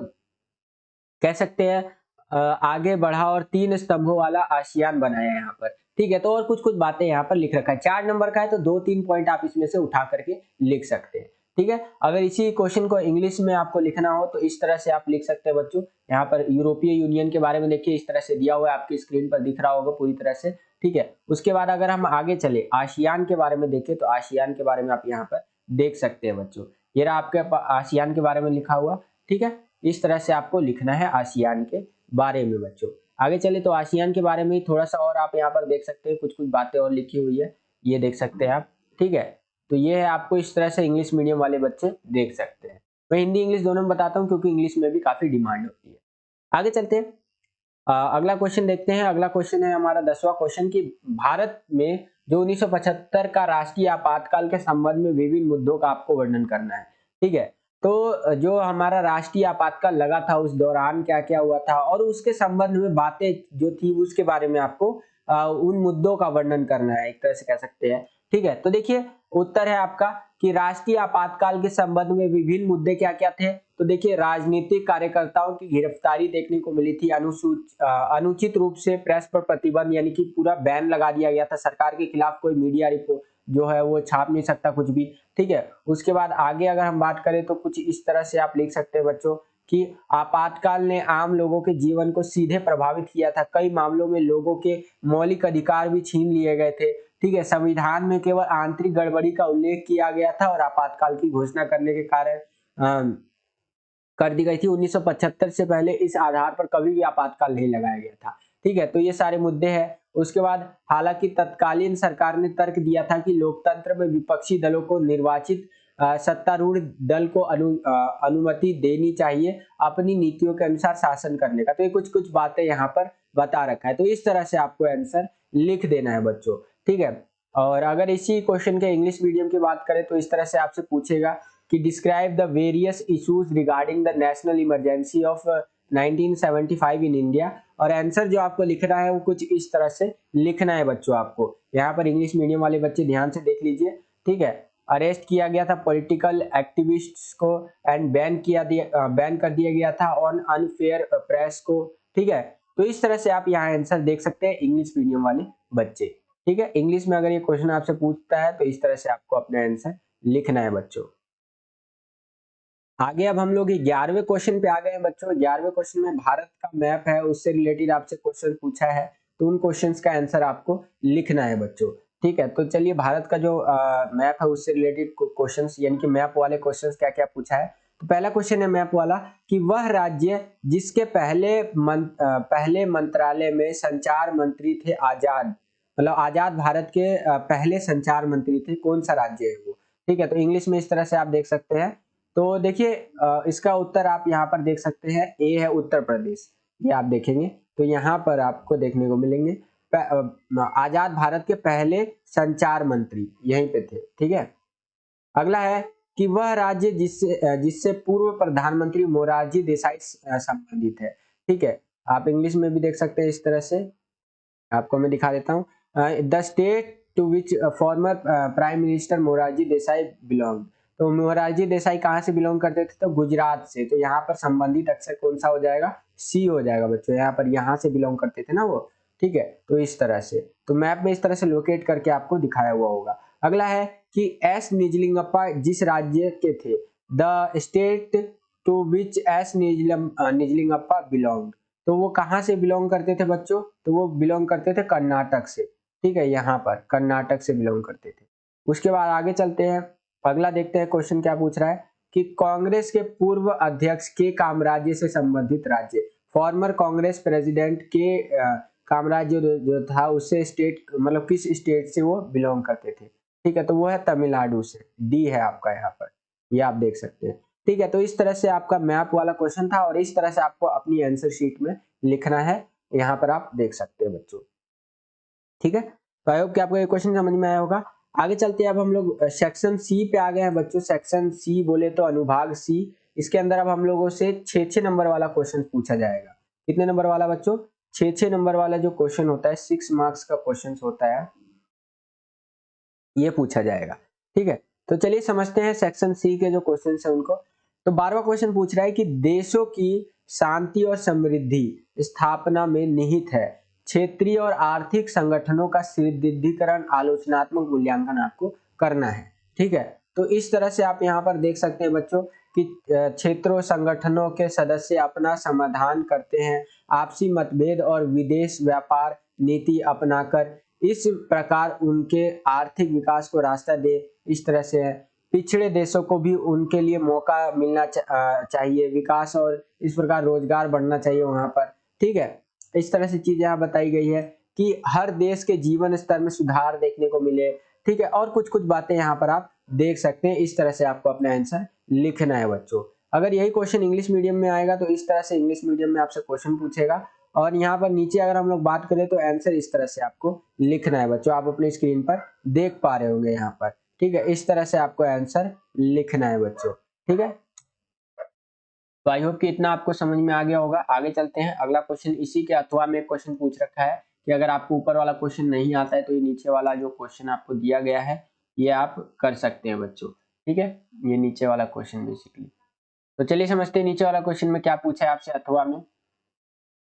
कह सकते हैं आगे बढ़ा और 3 स्तंभों वाला आसियान बनाया है यहाँ पर। ठीक है, तो और कुछ कुछ बातें यहाँ पर लिख रखा है। 4 नंबर का है तो 2-3 पॉइंट आप इसमें से उठा करके लिख सकते हैं। ठीक है, अगर इसी क्वेश्चन को इंग्लिश में आपको लिखना हो तो इस तरह से आप लिख सकते हैं बच्चों। यहाँ पर यूरोपीय यूनियन के बारे में देखिए इस तरह से दिया हुआ है, आपकी स्क्रीन पर दिख रहा होगा पूरी तरह से। ठीक है, उसके बाद अगर हम आगे चले आसियान के बारे में देखें तो आसियान के बारे में आप यहाँ पर देख सकते हैं बच्चों। ये रहा आपके आसियान के बारे में लिखा हुआ। ठीक है, इस तरह से आपको लिखना है आसियान के बारे में बच्चों। आगे चले तो आसियान के बारे में थोड़ा सा और आप यहाँ पर देख सकते हैं, कुछ कुछ बातें और लिखी हुई है, ये देख सकते हैं आप। ठीक है, तो ये है, आपको इस तरह से इंग्लिश मीडियम वाले बच्चे देख सकते हैं। मैं हिंदी इंग्लिश दोनों में बताता हूँ क्योंकि इंग्लिश में भी काफी डिमांड होती है। आगे चलते हैं, अगला क्वेश्चन देखते हैं। अगला क्वेश्चन है हमारा 10वां क्वेश्चन की भारत में जो 1975 का राष्ट्रीय आपातकाल के संबंध में विभिन्न मुद्दों का आपको वर्णन करना है। ठीक है, तो जो हमारा राष्ट्रीय आपातकाल लगा था उस दौरान क्या क्या हुआ था और उसके संबंध में बातें जो थी उसके बारे में आपको उन मुद्दों का वर्णन करना है, एक तरह से कह सकते हैं। ठीक है, तो देखिए उत्तर है आपका कि राष्ट्रीय आपातकाल के संबंध में विभिन्न मुद्दे क्या क्या थे। तो देखिए राजनीतिक कार्यकर्ताओं की गिरफ्तारी देखने को मिली थी, अनुचित रूप से प्रेस पर प्रतिबंध यानी कि पूरा बैन लगा दिया गया था, सरकार के खिलाफ कोई मीडिया रिपोर्ट जो है वो छाप नहीं सकता कुछ भी। ठीक है, उसके बाद आगे अगर हम बात करें तो कुछ इस तरह से आप लिख सकते हैं बच्चों कि आपातकाल ने आम लोगों के जीवन को सीधे प्रभावित किया था, कई मामलों में लोगों के मौलिक अधिकार भी छीन लिए गए थे। ठीक है, संविधान में केवल आंतरिक गड़बड़ी का उल्लेख किया गया था और आपातकाल की घोषणा करने के कारण कर दी गई थी। 1975 से पहले इस आधार पर कभी भी आपातकाल नहीं लगाया गया था। ठीक है, तो ये सारे मुद्दे हैं। उसके बाद हालांकि तत्कालीन सरकार ने तर्क दिया था कि लोकतंत्र में विपक्षी दलों को निर्वाचित सत्तारूढ़ दल को अनुमति देनी चाहिए अपनी नीतियों के अनुसार शासन करने का। तो ये कुछ कुछ बातें यहाँ पर बता रखा है। तो इस तरह से आपको आंसर लिख देना है बच्चों, ठीक है। और अगर इसी क्वेश्चन के इंग्लिश मीडियम की बात करें तो इस तरह से आपसे पूछेगा कि describe the various issues regarding the national emergency of 1975 in India. और आंसर जो आपको लिखना है वो कुछ इस तरह से लिखना है बच्चों। आपको यहाँ पर इंग्लिश मीडियम वाले बच्चे ध्यान से देख लीजिए, ठीक है। अरेस्ट किया गया था पॉलिटिकल एक्टिविस्ट्स को एंड बैन कर दिया गया था ऑन अनफेयर प्रेस को, ठीक है। तो इस तरह से आप यहाँ आंसर देख सकते हैं इंग्लिश मीडियम वाले बच्चे, ठीक है। इंग्लिश में अगर ये क्वेश्चन आपसे पूछता है तो इस तरह से आपको अपना आंसर लिखना है बच्चों। आगे अब हम लोग 11वें क्वेश्चन पे आ गए हैं बच्चों। 11वें क्वेश्चन में भारत का मैप है, उससे रिलेटेड आपसे क्वेश्चन पूछा है, तो उन क्वेश्चंस का आंसर आपको लिखना है बच्चों, ठीक है। तो चलिए भारत का जो मैप है उससे रिलेटेड क्वेश्चंस यानी कि मैप वाले क्वेश्चंस क्या क्या पूछा है। तो पहला क्वेश्चन है मैप वाला कि वह राज्य जिसके पहले मंत्रालय में संचार मंत्री थे आजाद, मतलब आजाद भारत के पहले संचार मंत्री थे, कौन सा राज्य है वो, ठीक है। तो इंग्लिश में इस तरह से आप देख सकते हैं। तो देखिए इसका उत्तर आप यहाँ पर देख सकते हैं, ए है उत्तर प्रदेश। ये आप देखेंगे तो यहाँ पर आपको देखने को मिलेंगे आजाद भारत के पहले संचार मंत्री यहीं पे थे, ठीक है। अगला है कि वह राज्य जिससे पूर्व प्रधानमंत्री मोरारजी देसाई संबंधित है, ठीक है। आप इंग्लिश में भी देख सकते हैं इस तरह से, आपको मैं दिखा देता हूँ। The state to which former prime minister Morarji Desai belong. तो मोरारजी देसाई कहाँ से बिलोंग करते थे, तो गुजरात से। तो यहाँ पर संबंधित अक्षर कौन सा हो जाएगा, सी हो जाएगा बच्चों। यहाँ पर यहाँ से बिलोंग करते थे ना वो, ठीक है। तो इस तरह से तो मैप में इस तरह से लोकेट करके आपको दिखाया हुआ होगा। अगला है कि एस निजलिंगप्पा जिस राज्य के थे, the state to which S Nijalingappa belong. तो वो कहाँ से बिलोंग करते थे बच्चों, तो वो बिलोंग करते थे कर्नाटक से, ठीक है। यहाँ पर कर्नाटक से बिलोंग करते थे। उसके बाद आगे चलते हैं, अगला देखते हैं क्वेश्चन क्या पूछ रहा है कि कांग्रेस के पूर्व अध्यक्ष के कामराज्य से संबंधित राज्य, फॉर्मर कांग्रेस प्रेसिडेंट के कामराज्य जो था उससे स्टेट मतलब किस स्टेट से वो बिलोंग करते थे, ठीक है। तो वो है तमिलनाडु से, डी है आपका यहाँ पर, ये आप देख सकते हैं, ठीक है। तो इस तरह से आपका मैप वाला क्वेश्चन था और इस तरह से आपको अपनी आंसर शीट में लिखना है, यहाँ पर आप देख सकते हैं बच्चों, ठीक है। तो आई होप कि आपको ये क्वेश्चन समझ में आया होगा। आगे चलते हैं, अब हम लोग सेक्शन सी पे आ गए हैं बच्चों। सेक्शन सी बोले तो अनुभाग सी, इसके अंदर अब हम लोगों से 6 नंबर वाला क्वेश्चन पूछा जाएगा। कितने नंबर वाला बच्चों, 6 नंबर वाला जो क्वेश्चन होता है, 6 मार्क्स का क्वेश्चन होता है, ये पूछा जाएगा, ठीक है। तो चलिए समझते हैं सेक्शन सी के जो क्वेश्चन है उनको। तो 12वां क्वेश्चन पूछ रहा है कि देशों की शांति और समृद्धि स्थापना में निहित है क्षेत्रीय और आर्थिक संगठनों का सुदृढ़ीकरण, आलोचनात्मक मूल्यांकन आपको करना है, ठीक है। तो इस तरह से आप यहाँ पर देख सकते हैं बच्चों कि क्षेत्रों संगठनों के सदस्य अपना समाधान करते हैं, आपसी मतभेद और विदेश व्यापार नीति अपनाकर इस प्रकार उनके आर्थिक विकास को रास्ता दे। इस तरह से है, पिछड़े देशों को भी उनके लिए मौका मिलना चाहिए, विकास और इस प्रकार रोजगार बढ़ना चाहिए वहां पर, ठीक है। इस तरह से चीजें यहाँ बताई गई है कि हर देश के जीवन स्तर में सुधार देखने को मिले, ठीक है। और कुछ कुछ बातें यहाँ पर आप देख सकते हैं। इस तरह से आपको अपना आंसर लिखना है बच्चों। अगर यही क्वेश्चन इंग्लिश मीडियम में आएगा तो इस तरह से इंग्लिश मीडियम में आपसे क्वेश्चन पूछेगा। और यहाँ पर नीचे अगर हम लोग बात करें तो आंसर इस तरह से आपको लिखना है बच्चों। आप अपने स्क्रीन पर देख पा रहे होंगे यहाँ पर, ठीक है। इस तरह से आपको आंसर लिखना है बच्चों, ठीक है। तो आई होप कि इतना आपको समझ में आ गया होगा। आगे चलते हैं, अगला क्वेश्चन इसी के अथवा में क्वेश्चन पूछ रखा है कि अगर आपको ऊपर वाला क्वेश्चन नहीं आता है तो ये नीचे वाला जो क्वेश्चन आपको दिया गया है ये आप कर सकते हैं बच्चों, ठीक है। ये नीचे वाला क्वेश्चन बेसिकली। तो चलिए समझते हैं नीचे वाला क्वेश्चन में क्या पूछा है आपसे अथवा में।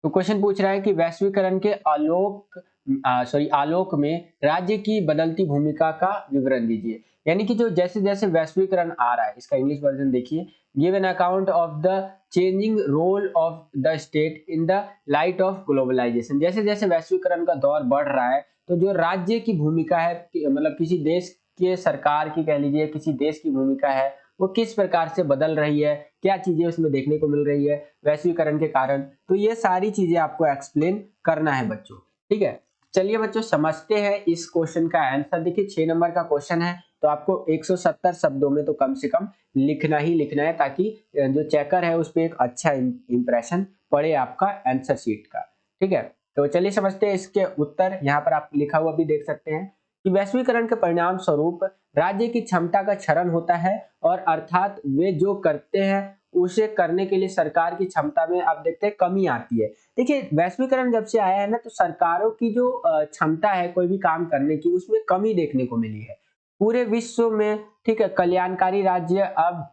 तो क्वेश्चन पूछ रहा है कि वैश्वीकरण के आलोक में राज्य की बदलती भूमिका का विवरण दीजिए। यानी कि जो जैसे जैसे वैश्वीकरण आ रहा है, इसका इंग्लिश वर्जन देखिए, give an account of the changing role of the state in the light of globalisation. जैसे जैसे वैश्वीकरण का दौर बढ़ रहा है तो जो राज्य की भूमिका है, मतलब किसी देश के सरकार की कह लीजिए, किसी देश की भूमिका है, वो किस प्रकार से बदल रही है, क्या चीजें उसमें देखने को मिल रही है वैश्वीकरण के कारण। तो ये सारी चीजें आपको एक्सप्लेन करना है बच्चों, ठीक है। चलिए बच्चों समझते हैं इस क्वेश्चन का आंसर। देखिए 6 नंबर का क्वेश्चन है, तो आपको 170 शब्दों में तो कम से कम लिखना ही लिखना है, ताकि जो चेकर है उस पर एक अच्छा इंप्रेशन पड़े आपका आंसर शीट का। ठीक है, तो चलिए समझते हैं इसके उत्तर। यहाँ पर आप लिखा हुआ भी देख सकते हैं कि वैश्वीकरण के परिणाम स्वरूप राज्य की क्षमता का क्षरण होता है, और अर्थात वे जो करते हैं उसे करने के लिए सरकार की क्षमता में आप देखते हैं कमी आती है। देखिए, वैश्वीकरण जब से आया है ना, तो सरकारों की जो क्षमता है कोई भी काम करने की, उसमें कमी देखने को मिली है पूरे विश्व में। ठीक है, कल्याणकारी राज्य अब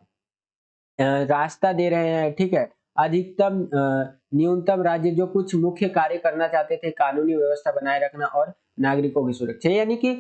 रास्ता दे रहे हैं। ठीक है, अधिकतम न्यूनतम राज्य जो कुछ मुख्य कार्य करना चाहते थे, कानूनी व्यवस्था बनाए रखना और नागरिकों की सुरक्षा, यानी कि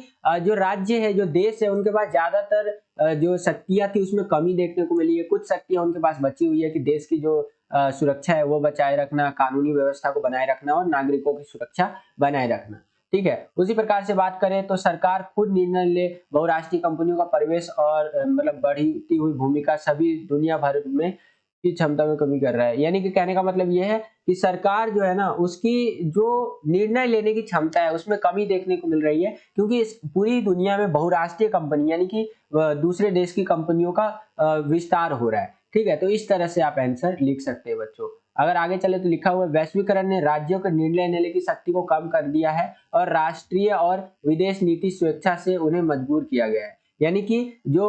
जो राज्य है, जो देश है, उनके पास ज्यादातर जो शक्तियां थी उसमें कमी देखने को मिली है। कुछ शक्तियां उनके पास बची हुई है कि देश की जो सुरक्षा है वो बचाए रखना, कानूनी व्यवस्था को बनाए रखना और नागरिकों की सुरक्षा बनाए रखना। ठीक है, उसी प्रकार से बात करें तो सरकार खुद निर्णय ले, बहुराष्ट्रीय कंपनियों का प्रवेश और मतलब बढ़ती हुई भूमिका सभी दुनिया भर में की क्षमता में कमी कर रहा है। यानी कि कहने का मतलब ये है कि सरकार जो है ना, उसकी जो निर्णय लेने की क्षमता है उसमें कमी देखने को मिल रही है, क्योंकि इस पूरी दुनिया में बहुराष्ट्रीय कंपनी यानी कि दूसरे देश की कंपनियों का विस्तार हो रहा है। ठीक है, तो इस तरह से आप आंसर लिख सकते हैं बच्चों। अगर आगे चले तो लिखा हुआ है, वैश्वीकरण ने राज्यों के निर्णय लेने की शक्ति को कम कर दिया है और राष्ट्रीय और विदेश नीति स्वेच्छा से उन्हें मजबूर किया गया है। यानी कि जो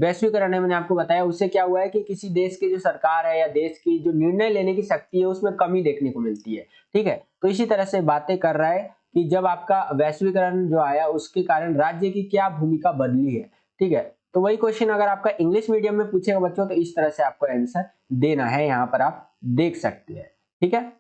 वैश्वीकरण है, मैंने आपको बताया, उससे क्या हुआ है कि किसी देश की जो सरकार है या देश की जो निर्णय लेने की शक्ति है उसमें कमी देखने को मिलती है। ठीक है, तो इसी तरह से बातें कर रहा है कि जब आपका वैश्वीकरण जो आया उसके कारण राज्य की क्या भूमिका बदली है। ठीक है, तो वही क्वेश्चन अगर आपका इंग्लिश मीडियम में पूछेगा बच्चों, तो इस तरह से आपको आंसर देना है, यहाँ पर आप देख सकते हैं। ठीक है,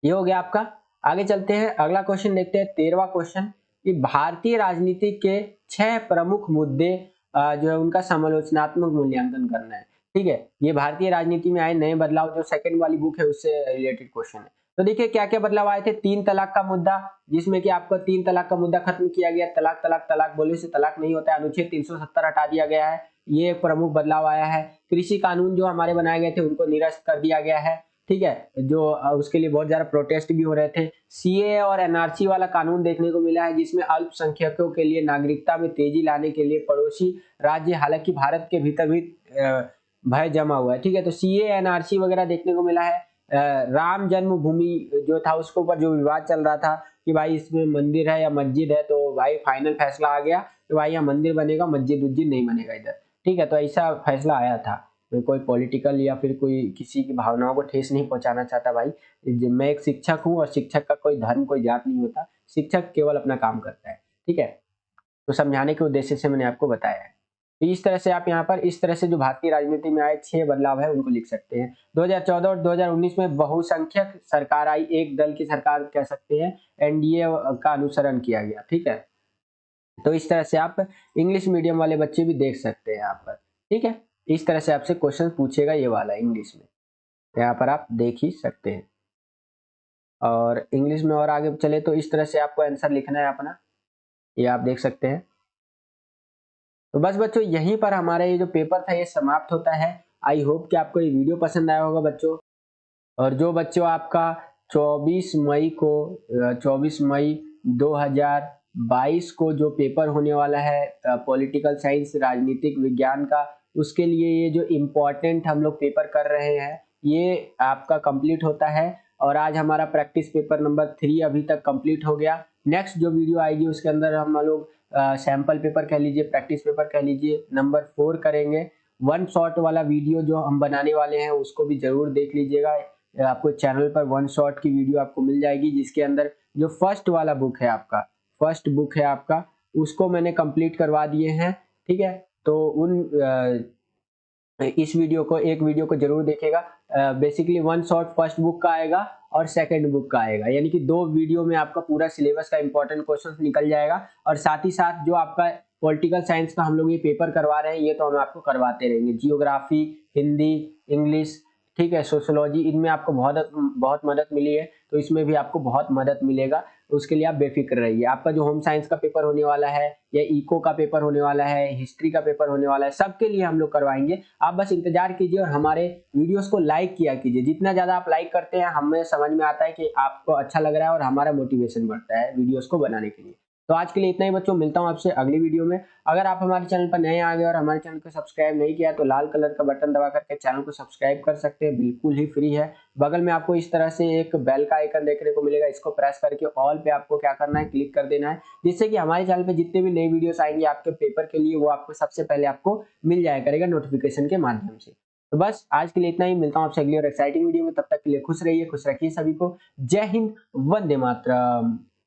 ये हो गया आपका। आगे चलते हैं, अगला क्वेश्चन देखते हैं, 13वां क्वेश्चन, कि भारतीय राजनीति के 6 प्रमुख मुद्दे जो है उनका समालोचनात्मक मूल्यांकन करना है। ठीक है, ये भारतीय राजनीति में आए नए बदलाव, जो सेकंड वाली बुक है उससे रिलेटेड क्वेश्चन है। तो देखिए क्या क्या बदलाव आए थे। 3 तलाक का मुद्दा, जिसमें कि आपको 3 तलाक का मुद्दा खत्म किया गया। तलाक तलाक तलाक बोलने से तलाक नहीं होता है, अनुच्छेद 370 हटा दिया गया है, ये एक प्रमुख बदलाव आया है। कृषि कानून जो हमारे बनाए गए थे उनको निरस्त कर दिया गया है। ठीक है, जो उसके लिए बहुत ज्यादा प्रोटेस्ट भी हो रहे थे। सीए और एनआरसी वाला कानून देखने को मिला है, जिसमें अल्पसंख्यकों के लिए नागरिकता में तेजी लाने के लिए पड़ोसी राज्य, हालांकि भारत के भीतर भी भय जमा हुआ है। ठीक है, तो सीए एनआरसी वगैरह देखने को मिला है। राम जन्मभूमि जो था उसके ऊपर जो विवाद चल रहा था कि भाई इसमें मंदिर है या मस्जिद है, तो भाई फाइनल फैसला आ गया कि भाई यहाँ मंदिर बनेगा, मस्जिद उज्जिद नहीं बनेगा इधर। ठीक है, तो ऐसा फैसला आया था। कोई पॉलिटिकल या फिर कोई किसी की भावनाओं को ठेस नहीं पहुंचाना चाहता भाई। मैं एक शिक्षक हूँ और शिक्षक का कोई धर्म कोई जात नहीं होता, शिक्षक केवल अपना काम करता है। ठीक है, तो समझाने के उद्देश्य से मैंने आपको बताया है। तो इस तरह से आप यहाँ पर इस तरह से जो भारतीय राजनीति में आए 6 बदलाव है उनको लिख सकते हैं। 2014 और 2019 में बहुसंख्यक सरकार आई, एक दल की सरकार कह सकते हैं, एनडीए का अनुसरण किया गया। ठीक है, तो इस तरह से आप इंग्लिश मीडियम वाले बच्चे भी देख सकते हैं यहाँ पर। ठीक है, इस तरह से आपसे क्वेश्चन पूछेगा ये वाला इंग्लिश में, तो यहाँ पर आप देख ही सकते हैं। और इंग्लिश में और आगे चले तो इस तरह से आपको आंसर लिखना है अपना, ये आप देख सकते हैं। तो बस बच्चों, यहीं पर हमारा ये जो पेपर था ये समाप्त होता है। आई होप कि आपको ये वीडियो पसंद आया होगा बच्चों। और जो बच्चों आपका 24 मई को 24 मई 2022 को जो पेपर होने वाला है पॉलिटिकल साइंस राजनीतिक विज्ञान का, उसके लिए ये जो इम्पोर्टेंट हम लोग पेपर कर रहे हैं ये आपका कंप्लीट होता है। और आज हमारा प्रैक्टिस पेपर नंबर 3 अभी तक कंप्लीट हो गया। नेक्स्ट जो वीडियो आएगी उसके अंदर हम लोग सैंपल पेपर कह लीजिए, प्रैक्टिस पेपर कह लीजिए, नंबर 4 करेंगे। वन शॉट वाला वीडियो जो हम बनाने वाले हैं उसको भी जरूर देख लीजिएगा। आपको चैनल पर वन शॉट की वीडियो आपको मिल जाएगी, जिसके अंदर जो फर्स्ट वाला बुक है आपका, फर्स्ट बुक है आपका, उसको मैंने कंप्लीट करवा दिए हैं। ठीक है, तो उन इस वीडियो को, एक वीडियो को जरूर देखेगा। Basically one shot first book का आएगा और सेकंड बुक का आएगा, यानी कि 2 वीडियो में आपका पूरा सिलेबस का इंपॉर्टेंट क्वेश्चन निकल जाएगा। और साथ ही साथ जो आपका पॉलिटिकल साइंस का हम लोग ये पेपर करवा रहे हैं ये तो हम आपको करवाते रहेंगे। जियोग्राफी, हिंदी, इंग्लिश, ठीक है, सोशियोलॉजी, इनमें आपको बहुत मदद मिली है, तो इसमें भी आपको बहुत मदद मिलेगा। उसके लिए आप बेफिक्र रहिए। आपका जो होम साइंस का पेपर होने वाला है या इको का पेपर होने वाला है, हिस्ट्री का पेपर होने वाला है, सबके लिए हम लोग करवाएंगे। आप बस इंतजार कीजिए और हमारे वीडियोस को लाइक किया कीजिए। जितना ज्यादा आप लाइक करते हैं हमें समझ में आता है कि आपको अच्छा लग रहा है और हमारा मोटिवेशन बढ़ता है वीडियोस को बनाने के लिए। तो आज के लिए इतना ही बच्चों, मिलता हूँ आपसे अगली वीडियो में। अगर आप हमारे चैनल पर नए आ गए और हमारे चैनल को सब्सक्राइब नहीं किया तो लाल कलर का बटन दबा करके चैनल को सब्सक्राइब कर सकते हैं, बिल्कुल ही फ्री है। बगल में आपको इस तरह से एक बेल का आइकन देखने को मिलेगा, इसको प्रेस करके ऑल पे आपको क्या करना है, क्लिक कर देना है, जिससे कि हमारे चैनल पे जितने भी नई वीडियोस आएंगे आपके पेपर के लिए वो आपको सबसे पहले आपको मिल जाया करेगा नोटिफिकेशन के माध्यम से। तो बस आज के लिए इतना ही, मिलता हूँ आपसे अगली और एक्साइटिंग वीडियो में। तब तक के लिए खुश रहिए, खुश रखिए सभी को। जय हिंद, वंदे मातरम।